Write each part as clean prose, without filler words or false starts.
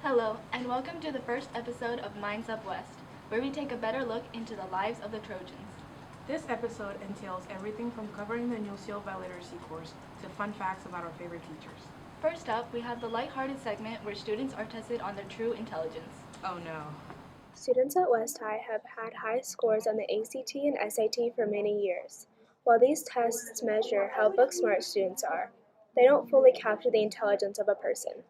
Hello, and welcome to the first episode of Minds Up West, where we take a better look into the lives of the Trojans. This episode entails everything from covering the Nuncio Literacy course to fun facts about our favorite teachers. First up, we have the lighthearted segment where students are tested on their true intelligence. Oh no. Students at West High have had high scores on the ACT and SAT for many years. While these tests measure how book-smart students are, they don't fully capture the intelligence of a person.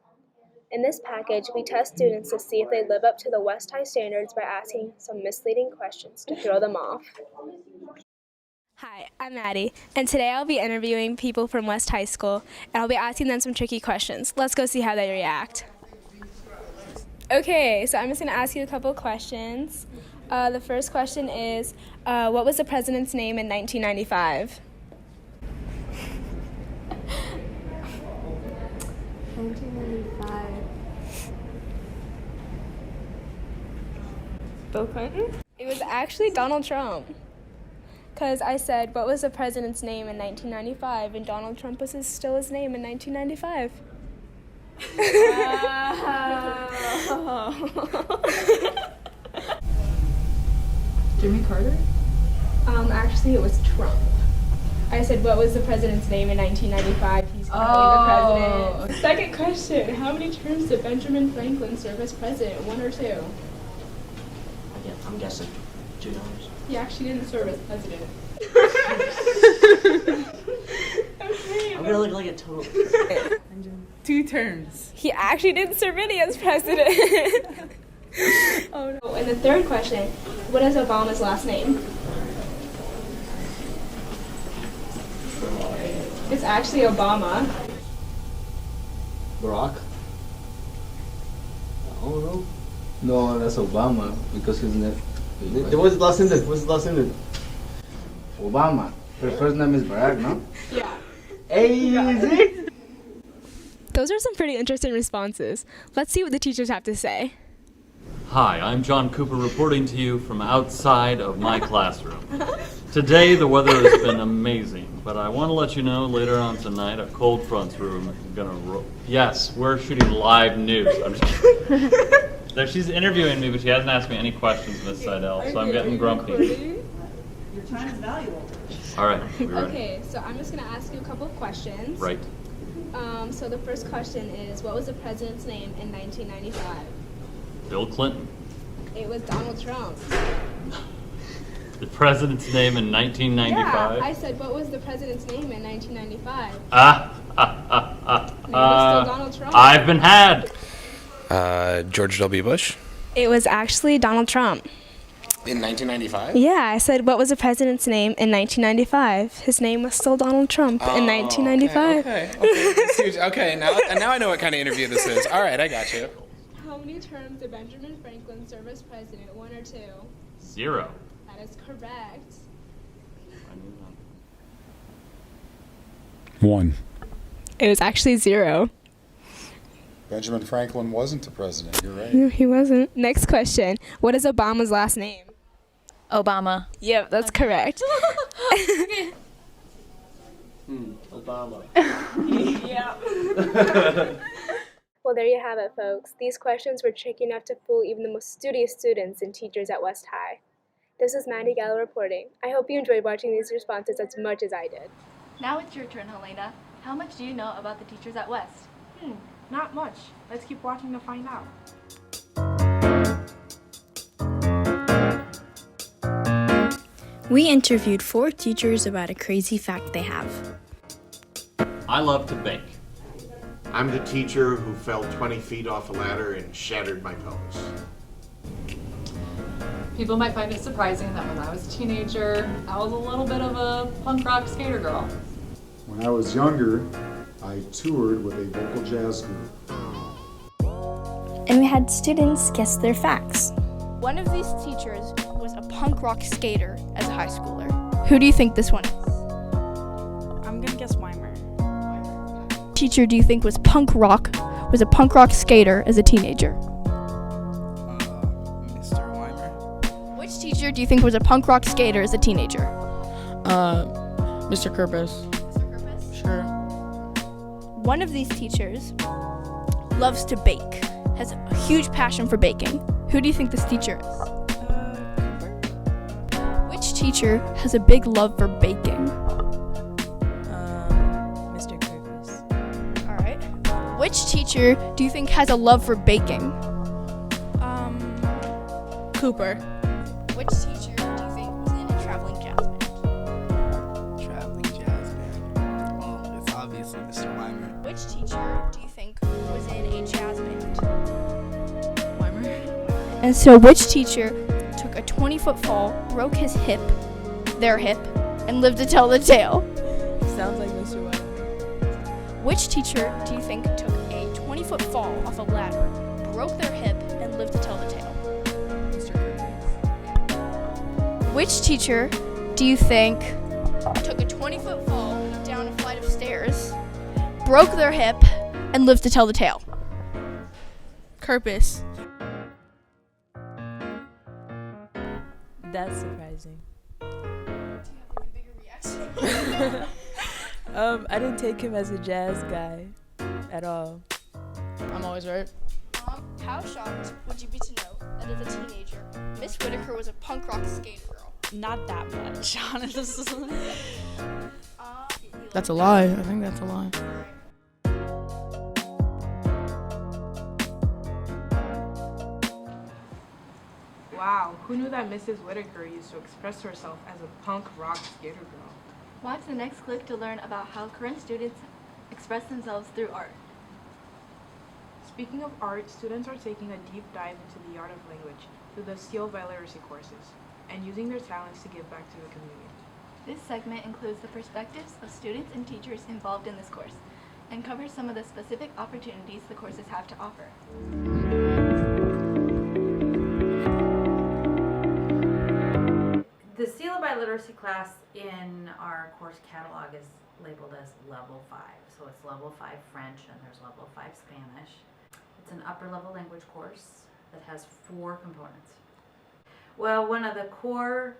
In this package, we test students to see if they live up to the West High standards by asking some misleading questions to throw them off. Hi, I'm Maddie, and today I'll be interviewing people from West High School, and I'll be asking them some tricky questions. Let's go see how they react. Okay, so I'm just going to ask you a couple questions. The first question is, what was the president's name in 1995? 1995. Bill Clinton? It was actually Donald Trump. Because I said, what was the president's name in 1995? And Donald Trump was still his name in 1995. Jimmy Carter? Actually, it was Trump. I said, what was the president's name in 1995? He's currently the president. Second question, how many terms did Benjamin Franklin serve as president? 1 or 2? I'm guessing $2. He actually didn't serve as president. I'm gonna look like a total. 2 terms. He actually didn't serve any as president. Oh no. And the third question, what is Obama's last name? It's actually Obama. Barack? I don't know. No, that's Obama because his name. What's his last name? What's his last name? Obama. Her first name is Barack, no? Yeah. Hey, is it? Those are some pretty interesting responses. Let's see what the teachers have to say. Hi, I'm John Cooper reporting to you from outside of my classroom. Today the weather has been amazing, but I want to let you know later on tonight a cold front's gonna Yes, we're shooting live news. I'm just kidding. There, she's interviewing me, but she hasn't asked me any questions, Miss Seidel, so I'm getting grumpy. Your time is valuable. All right, we ready? Okay, so I'm just going to ask you a couple of questions. Right. So the first question is, what was the president's name in 1995? Bill Clinton. It was Donald Trump. The president's name in 1995? Yeah, I said, what was the president's name in 1995? Name was still Donald Trump. I've been had. George W. Bush. It was actually Donald Trump. In 1995? Yeah, I said, what was the president's name in 1995? His name was still Donald Trump in 1995. Okay. Now I know what kind of interview this is. All right, I got you. How many terms did Benjamin Franklin serve as president? 1 or 2? 0. That is correct. 1. It was actually 0. Benjamin Franklin wasn't the president, you're right. No, he wasn't. Next question. What is Obama's last name? Obama. Yep, that's correct. Obama. Well, there you have it, folks. These questions were tricky enough to fool even the most studious students and teachers at West High. This is Maddie Gallo reporting. I hope you enjoyed watching these responses as much as I did. Now it's your turn, Helena. How much do you know about the teachers at West? Not much. Let's keep watching to find out. We interviewed 4 teachers about a crazy fact they have. I love to bake. I'm the teacher who fell 20 feet off a ladder and shattered my pelvis. People might find it surprising that when I was a teenager, I was a little bit of a punk rock skater girl. When I was younger, I toured with a vocal jazz group. And we had students guess their facts. One of these teachers was a punk rock skater as a high schooler. Who do you think this one is? I'm gonna guess Weimer. Teacher do you think was a punk rock skater as a teenager? Mr. Weimer. Which teacher do you think was a punk rock skater as a teenager? Mr. Kerpis. One of these teachers loves to bake, has a huge passion for baking. Who do you think this teacher is? Which teacher has a big love for baking? Mr. Curtis. Alright. Which teacher do you think has a love for baking? Cooper. Which teacher do you think was in a traveling jazz band? Traveling jazz band. Well, it's obviously Mr. Weimer. Which teacher do you think was in a jazz band? Weimer. And so which teacher took a 20-foot fall, broke his hip, their hip, and lived to tell the tale? Sounds like Mr. Weimer. Which teacher do you think took a 20-foot fall off a ladder, broke their hip, and lived to tell the tale? Mr. Curtis. Which teacher do you think took a 20-foot fall down a flight of stairs, broke their hip, and lived to tell the tale? Curtis. That's surprising. I didn't take him as a jazz guy at all. I'm always right. How shocked would you be to know that as a teenager, Miss Whitaker was a punk rock skater girl? Not that much, honestly. That's a lie. I think that's a lie. Wow, who knew that Mrs. Whitaker used to express herself as a punk rock skater girl? Watch the next clip to learn about how current students express themselves through art. Speaking of art, students are taking a deep dive into the art of language through the Steele Literacy courses and using their talents to give back to the community. This segment includes the perspectives of students and teachers involved in this course and covers some of the specific opportunities the courses have to offer. The Steele Literacy class in our course catalog is labeled as level 5. So it's level 5 French and there's level 5 Spanish. It's an upper level language course that has 4 components. Well, one of the core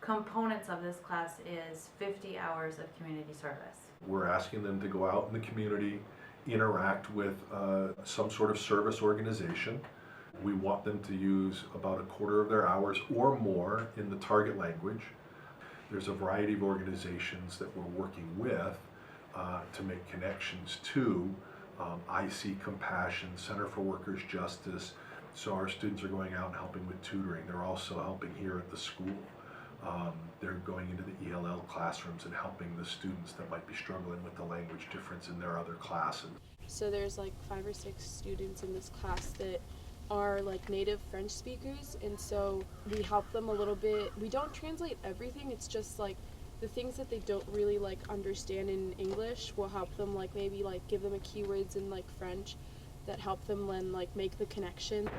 components of this class is 50 hours of community service. We're asking them to go out in the community, interact with some sort of service organization. We want them to use about a quarter of their hours or more in the target language. There's a variety of organizations that we're working with to make connections to. I See Compassion, Center for Workers' Justice. So our students are going out and helping with tutoring. They're also helping here at the school. They're going into the ELL classrooms and helping the students that might be struggling with the language difference in their other classes. So there's like 5 or 6 students in this class that are like native French speakers, and so we help them a little bit. We don't translate everything, it's just like the things that they don't really like understand in English, we'll help them like maybe like give them a keywords in like French that help them then like make the connection.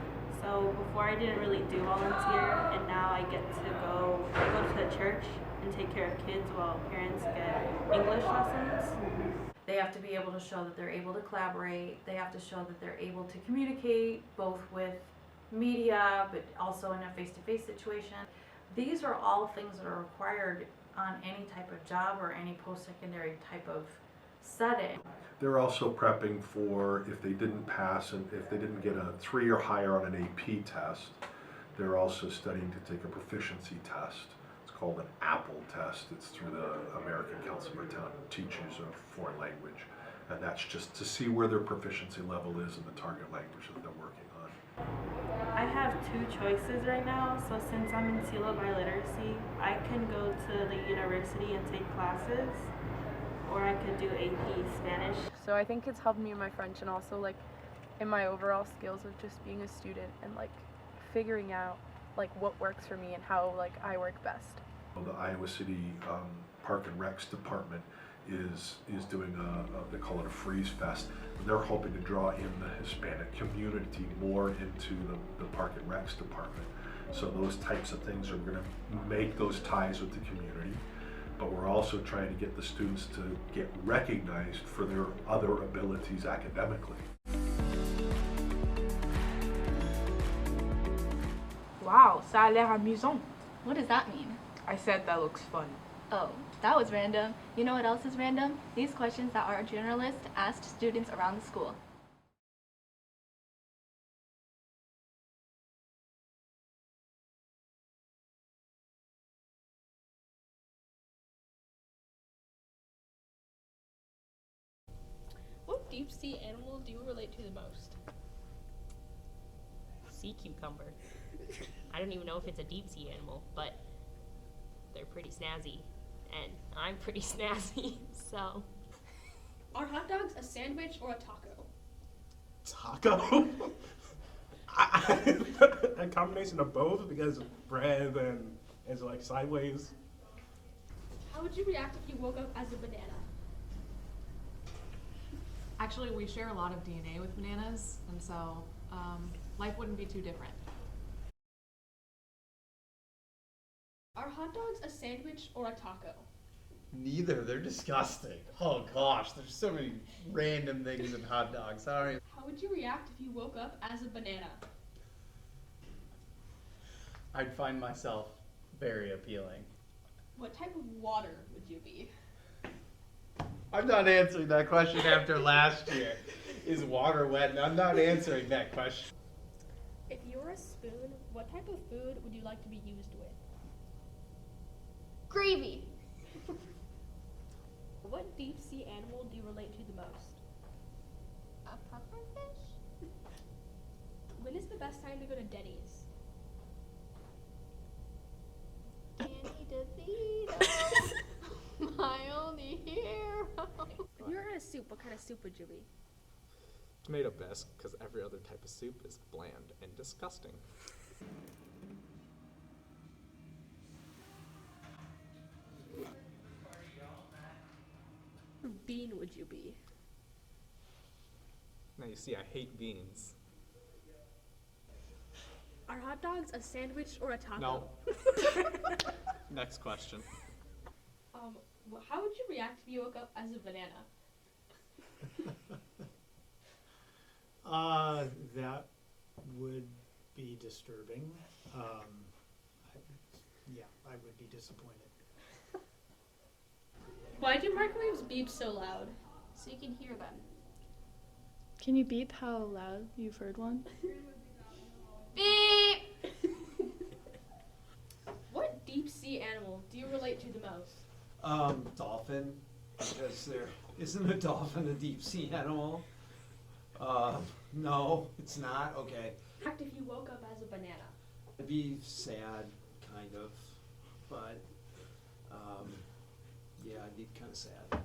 So before I didn't really do volunteer, and now I get to go to the church and take care of kids while parents get English lessons. They have to be able to show that they're able to collaborate. They have to show that they're able to communicate both with media but also in a face-to-face situation. These are all things that are required on any type of job or any post-secondary type of setting. They're also prepping for if they didn't pass and if they didn't get a 3 or higher on an AP test, they're also studying to take a proficiency test. It's called an APPLE test. It's through the American Council for Teachers of Foreign Language. And that's just to see where their proficiency level is in the target language that they're working on. I have 2 choices right now, so since I'm in Steele Literacy, I can go to the university and take classes, or I could do AP Spanish. So I think it's helped me in my French and also like in my overall skills of just being a student and like figuring out like what works for me and how like I work best. The Iowa City Park and Recs department is doing they call it a Freeze Fest. They're hoping to draw in the Hispanic community more into the Park and Recs department. So those types of things are going to make those ties with the community. But we're also trying to get the students to get recognized for their other abilities academically. Wow, ça a l'air amusant. What does that mean? I said that looks fun. Oh, that was random. You know what else is random? These questions that our journalist asked students around the school. deep sea animal do you relate to the most? Sea cucumber. I don't even know if it's a deep sea animal, but they're pretty snazzy. And I'm pretty snazzy, so. Are hot dogs a sandwich or a taco? Taco? A combination of both because bread and it's like sideways. How would you react if you woke up as a banana? Actually, we share a lot of DNA with bananas, and so life wouldn't be too different. Are hot dogs a sandwich or a taco? Neither. They're disgusting. Oh gosh, there's so many random things in hot dogs. Sorry. How would you react if you woke up as a banana? I'd find myself very appealing. What type of water would you be? I'm not answering that question after last year. Is water wet? And I'm not answering that question. If you were a spoon, what type of food would you like to be used with? Gravy. What deep sea animal do you relate to the most? A pufferfish? When is the best time to go to Denny's? Danny DeVito, my only hero. If you were in a soup, what kind of soup would you be? Tomato best, because every other type of soup is bland and disgusting. What bean would you be? Now you see, I hate beans. Are hot dogs a sandwich or a taco? No. Next question. How would you react if you woke up as a banana? That would be disturbing. I would be disappointed. Why do microwaves beep so loud? So you can hear them. Can you beep how loud you've heard one? Beep! What deep sea animal do you relate to the most? Dolphin, because there isn't a dolphin a deep sea animal. No, it's not. Okay. Act if you woke up as a banana. I'd be sad, kind of, but yeah, I'd be kind of sad.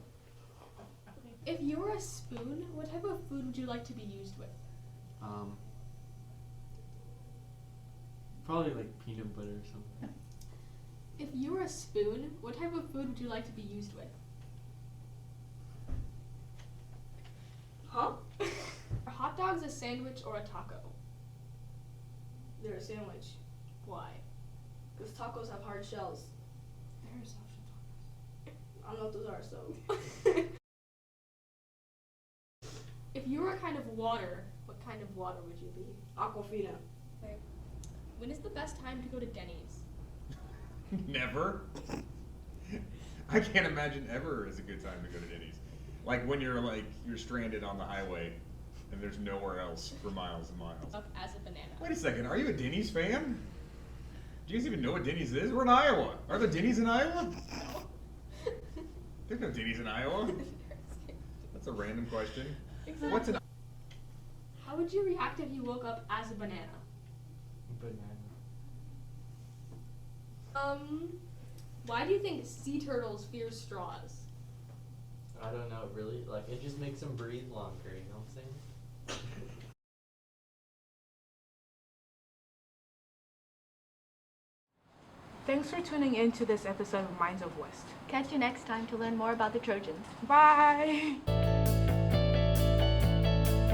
If you were a spoon, what type of food would you like to be used with? Probably like peanut butter or something. If you were a spoon, what type of food would you like to be used with? Huh? Are hot dogs a sandwich or a taco? They're a sandwich. Why? Because tacos have hard shells. There's option tacos. I don't know what those are, so. If you were a kind of water, what kind of water would you be? Aquafina. Okay. When is the best time to go to Denny's? Never. I can't imagine ever is a good time to go to Denny's. Like when you're stranded on the highway and there's nowhere else for miles and miles. Up as a banana. Wait a second, are you a Denny's fan? Do you guys even know what Denny's is? We're in Iowa. Are there Denny's in Iowa? No. There's no Denny's in Iowa. That's a random question. Exactly. What's an How would you react if you woke up as a banana? Banana. Why do you think sea turtles fear straws? I don't know, really. Like, it just makes them breathe longer, you know what I'm saying? Thanks for tuning in to this episode of Minds of West. Catch you next time to learn more about the Trojans. Bye!